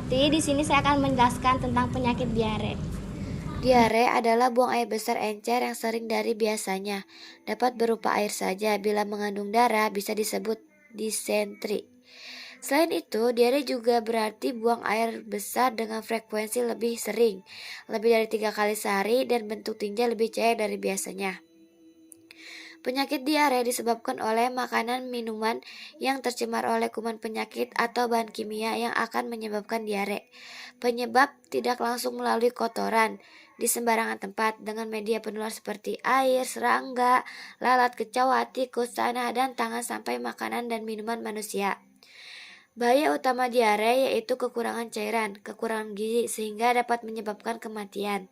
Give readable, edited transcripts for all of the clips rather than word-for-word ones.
Seperti di sini saya akan menjelaskan tentang penyakit diare. Diare adalah buang air besar encer yang sering dari biasanya. Dapat berupa air saja, bila mengandung darah bisa disebut disentri. Selain itu, diare juga berarti buang air besar dengan frekuensi lebih sering, lebih dari 3 kali sehari dan bentuk tinja lebih cair dari biasanya. Penyakit diare disebabkan oleh makanan minuman yang tercemar oleh kuman penyakit atau bahan kimia yang akan menyebabkan diare. Penyebab tidak langsung melalui kotoran di sembarangan tempat dengan media penular seperti air, serangga, lalat, kecoa, tikus, tanah, dan tangan sampai makanan dan minuman manusia. Bahaya utama diare yaitu kekurangan cairan, kekurangan gizi sehingga dapat menyebabkan kematian.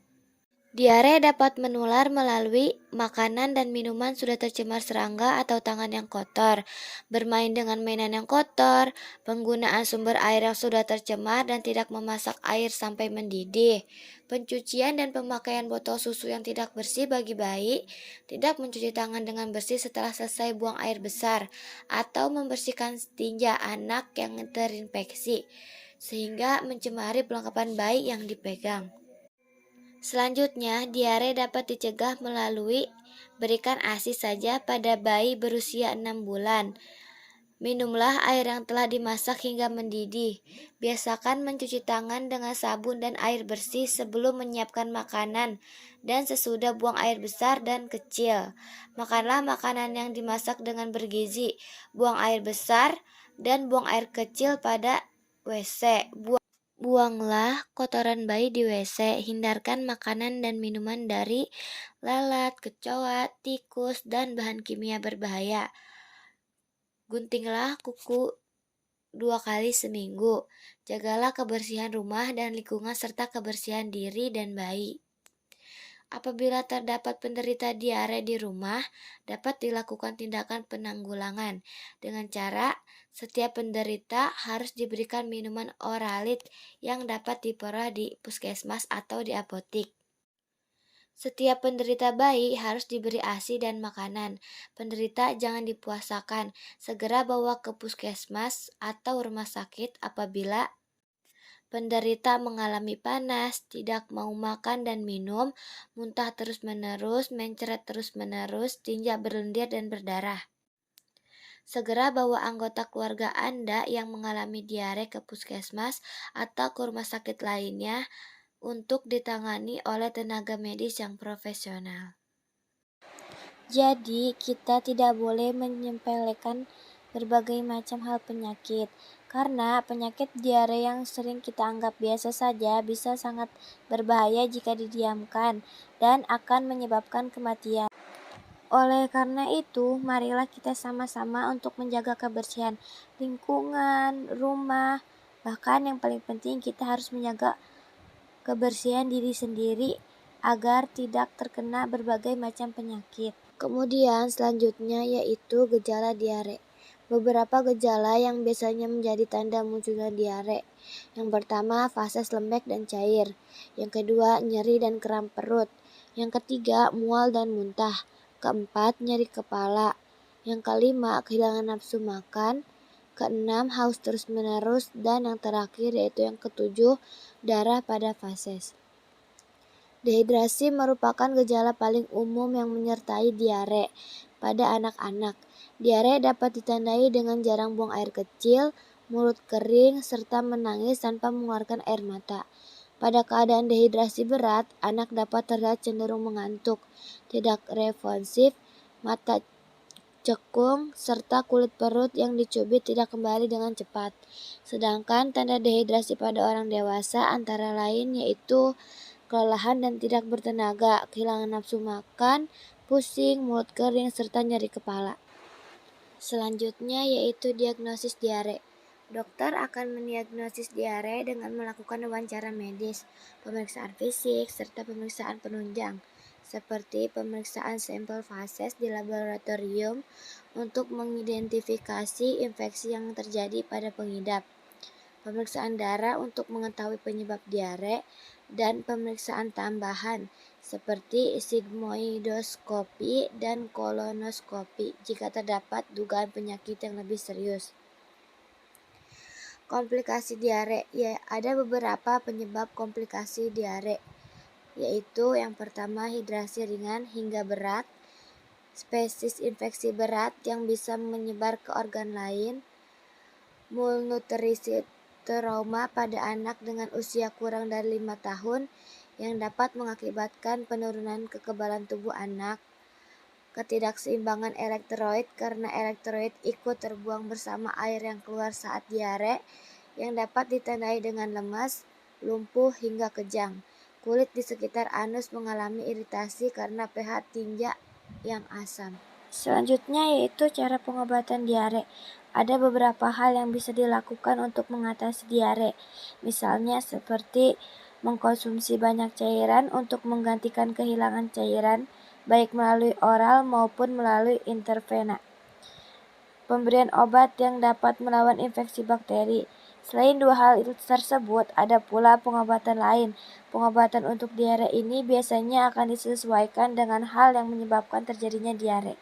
Diare dapat menular melalui makanan dan minuman sudah tercemar serangga atau tangan yang kotor, bermain dengan mainan yang kotor, penggunaan sumber air yang sudah tercemar dan tidak memasak air sampai mendidih, pencucian dan pemakaian botol susu yang tidak bersih bagi bayi, tidak mencuci tangan dengan bersih setelah selesai buang air besar, atau membersihkan tinja anak yang terinfeksi, sehingga mencemari perlengkapan bayi yang dipegang. Selanjutnya, diare dapat dicegah melalui berikan ASI saja pada bayi berusia 6 bulan. Minumlah air yang telah dimasak hingga mendidih. Biasakan mencuci tangan dengan sabun dan air bersih sebelum menyiapkan makanan dan sesudah buang air besar dan kecil. Makanlah makanan yang dimasak dengan bergizi. Buang air besar dan buang air kecil pada WC. Buanglah kotoran bayi di WC, hindarkan makanan dan minuman dari lalat, kecoa, tikus, dan bahan kimia berbahaya. Guntinglah kuku 2 kali seminggu. Jagalah kebersihan rumah dan lingkungan serta kebersihan diri dan bayi. Apabila terdapat penderita diare di rumah, dapat dilakukan tindakan penanggulangan dengan cara setiap penderita harus diberikan minuman oralit yang dapat diperoleh di puskesmas atau di apotik. Setiap penderita bayi harus diberi ASI dan makanan. Penderita jangan dipuasakan, segera bawa ke puskesmas atau rumah sakit apabila penderita mengalami panas, tidak mau makan dan minum, muntah terus-menerus, mencret terus-menerus, tinja berlendir dan berdarah. Segera bawa anggota keluarga Anda yang mengalami diare ke puskesmas atau ke rumah sakit lainnya untuk ditangani oleh tenaga medis yang profesional. Jadi, kita tidak boleh menyepelekan berbagai macam hal penyakit, karena penyakit diare yang sering kita anggap biasa saja bisa sangat berbahaya jika didiamkan dan akan menyebabkan kematian. Oleh karena itu, marilah kita sama-sama untuk menjaga kebersihan lingkungan, rumah, bahkan yang paling penting kita harus menjaga kebersihan diri sendiri agar tidak terkena berbagai macam penyakit. Kemudian selanjutnya yaitu gejala diare. Beberapa gejala yang biasanya menjadi tanda munculnya diare. Yang pertama, fases lembek dan cair. Yang kedua, nyeri dan kram perut. Yang ketiga, mual dan muntah. Keempat, nyeri kepala. Yang kelima, kehilangan nafsu makan. Keenam, haus terus-menerus. Dan yang terakhir yaitu yang ketujuh, darah pada fases. Dehidrasi merupakan gejala paling umum yang menyertai diare pada anak-anak. Diare dapat ditandai dengan jarang buang air kecil, mulut kering, serta menangis tanpa mengeluarkan air mata. Pada keadaan dehidrasi berat, anak dapat terlihat cenderung mengantuk, tidak responsif, mata cekung, serta kulit perut yang dicubit tidak kembali dengan cepat. Sedangkan tanda dehidrasi pada orang dewasa antara lain yaitu kelelahan dan tidak bertenaga, kehilangan nafsu makan, pusing, mulut kering, serta nyeri kepala. Selanjutnya yaitu diagnosis diare. Dokter akan mendiagnosis diare dengan melakukan wawancara medis, pemeriksaan fisik, serta pemeriksaan penunjang, seperti pemeriksaan sampel fases di laboratorium untuk mengidentifikasi infeksi yang terjadi pada pengidap, pemeriksaan darah untuk mengetahui penyebab diare, dan pemeriksaan tambahan seperti sigmoidoskopi dan kolonoskopi jika terdapat dugaan penyakit yang lebih serius. Komplikasi diare, ya ada beberapa penyebab komplikasi diare, yaitu yang pertama hidrasi ringan hingga berat, spesies infeksi berat yang bisa menyebar ke organ lain, malnutrisi trauma pada anak dengan usia kurang dari 5 tahun yang dapat mengakibatkan penurunan kekebalan tubuh anak, ketidakseimbangan elektrolit karena elektrolit ikut terbuang bersama air yang keluar saat diare yang dapat ditandai dengan lemas, lumpuh hingga kejang. Kulit di sekitar anus mengalami iritasi karena pH tinja yang asam. Selanjutnya yaitu cara pengobatan diare. Ada beberapa hal yang bisa dilakukan untuk mengatasi diare, misalnya seperti mengkonsumsi banyak cairan untuk menggantikan kehilangan cairan, baik melalui oral maupun melalui intravena. Pemberian obat yang dapat melawan infeksi bakteri. Selain dua hal tersebut, ada pula pengobatan lain. Pengobatan untuk diare ini biasanya akan disesuaikan dengan hal yang menyebabkan terjadinya diare.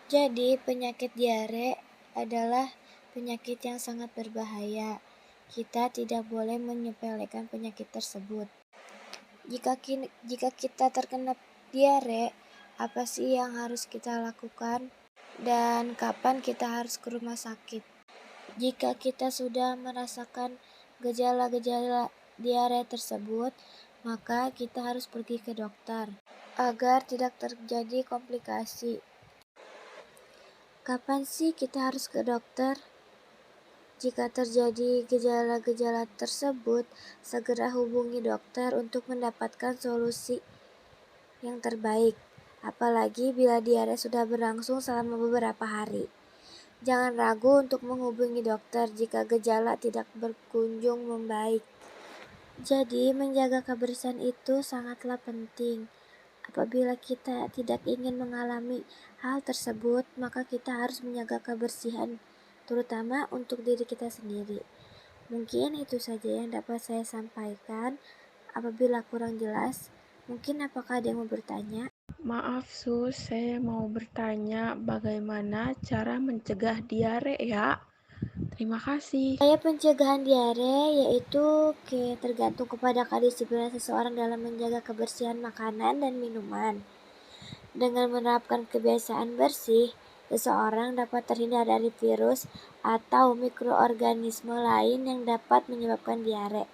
Jadi, penyakit diare adalah penyakit yang sangat berbahaya. Kita tidak boleh menyepelekan penyakit tersebut. Jika kita terkena diare, apa sih yang harus kita lakukan? Dan kapan kita harus ke rumah sakit? Jika kita sudah merasakan gejala-gejala diare tersebut, maka kita harus pergi ke dokter agar tidak terjadi komplikasi. Kapan sih kita harus ke dokter? Jika terjadi gejala-gejala tersebut, segera hubungi dokter untuk mendapatkan solusi yang terbaik, apalagi bila diare sudah berlangsung selama beberapa hari. Jangan ragu untuk menghubungi dokter jika gejala tidak berkunjung membaik. Jadi, menjaga kebersihan itu sangatlah penting. Apabila kita tidak ingin mengalami hal tersebut, maka kita harus menjaga kebersihan, terutama untuk diri kita sendiri. Mungkin itu saja yang dapat saya sampaikan. Apabila kurang jelas, mungkin apakah ada yang mau bertanya? Maaf Sus, saya mau bertanya bagaimana cara mencegah diare ya? Terima kasih. Upaya pencegahan diare yaitu tergantung kepada kedisiplinan seseorang dalam menjaga kebersihan makanan dan minuman. Dengan menerapkan kebiasaan bersih, seseorang dapat terhindar dari virus atau mikroorganisme lain yang dapat menyebabkan diare.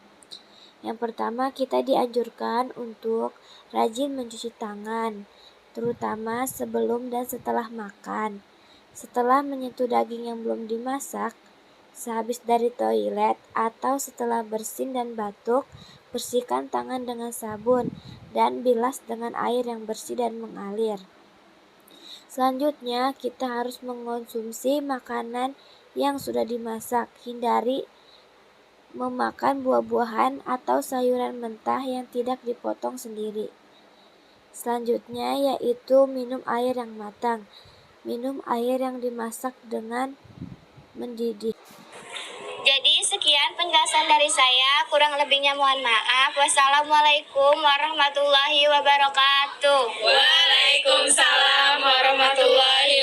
Yang pertama, kita dianjurkan untuk rajin mencuci tangan, terutama sebelum dan setelah makan. Setelah menyentuh daging yang belum dimasak, sehabis dari toilet, atau setelah bersin dan batuk, bersihkan tangan dengan sabun dan bilas dengan air yang bersih dan mengalir. Selanjutnya, kita harus mengonsumsi makanan yang sudah dimasak. Hindari memakan buah-buahan atau sayuran mentah yang tidak dipotong sendiri. Selanjutnya yaitu minum air yang matang. Minum air yang dimasak dengan mendidih. Jadi sekian penjelasan dari saya, kurang lebihnya mohon maaf. Wassalamualaikum warahmatullahi wabarakatuh. Waalaikumsalam warahmatullahi